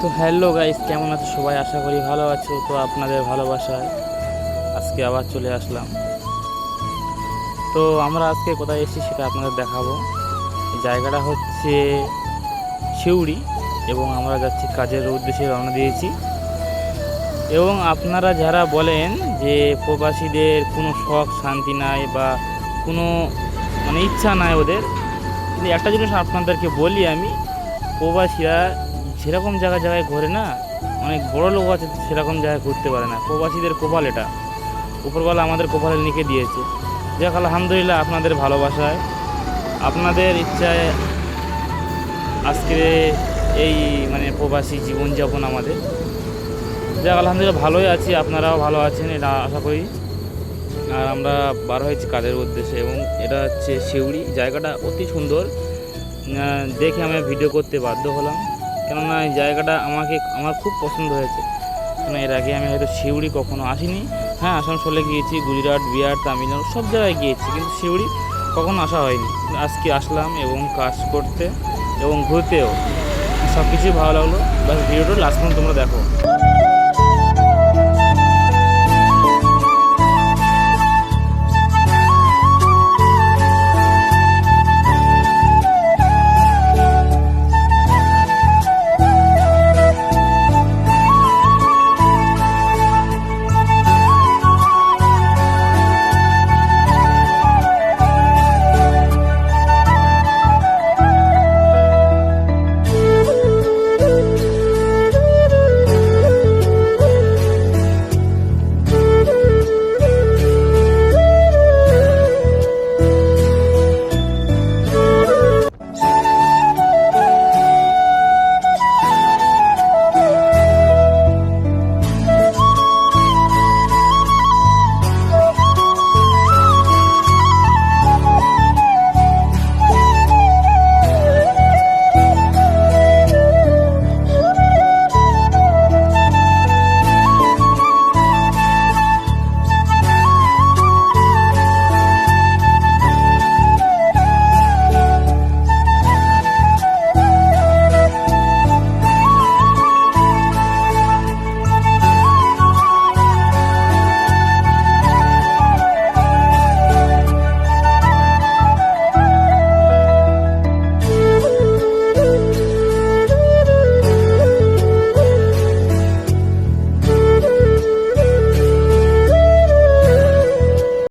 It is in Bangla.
তো হ্যালো গাইস, কেমন আছো সবাই? আশা করি ভালো আছো। তো আপনাদের ভালোবাসায় আজকে আবার চলে আসলাম। তো আমরা আজকে কোথায় এসেছি সেটা আপনাদের দেখাবো। এই জায়গাটা হচ্ছে সিউড়ি এবং আমরা যাচ্ছি কাজের উদ্দেশ্যে রওনা দিয়েছি। এবং আপনারা যারা বলেন যে প্রবাসীদের কোনো শখ শান্তি নাই বা কোনো ইচ্ছা নাই ওদের, কিন্তু একটা জিনিস আপনাদেরকে বলি আমি, প্রবাসীরা সেরকম জায়গায় ঘোরে না, অনেক বড় লোক আছে সেরকম জায়গায় ঘুরতে পারে না। প্রবাসীদের কপাল এটা, উপরওয়ালা আমাদের কপালে লিখে দিয়েছে। যাক আলহামদুলিল্লাহ, আপনাদের ভালোবাসায় আপনাদের ইচ্ছায় আজকে এই প্রবাসী জীবনযাপন আমাদের। যাক আলহামদুলিল্লাহ ভালোই আছি, আপনারাও ভালো আছেন এটা আশা করি। আর আমরা বার হয়েছি কাজের উদ্দেশ্যে এবং এটা হচ্ছে সিউড়ি। জায়গাটা অতি সুন্দর, দেখে আমি ভিডিও করতে বাধ্য হলাম, কেননা এই জায়গাটা আমার খুব পছন্দ হয়েছে। কারণ এর আগে আমি হয়তো সিউড়ি কখনো আসিনি। হ্যাঁ, আসানসোলে গিয়েছি, গুজরাট, বিহার, তামিলনাড়ু সব জায়গায় গিয়েছি, কিন্তু সিউড়ি কখনো আসা হয়নি। আজকে আসলাম এবং কাজ করতে এবং ঘুরতেও সব কিছুই ভালো লাগলো। বাস ভিডিওটা লাস্ট পর্যন্ত তোমরা দেখো।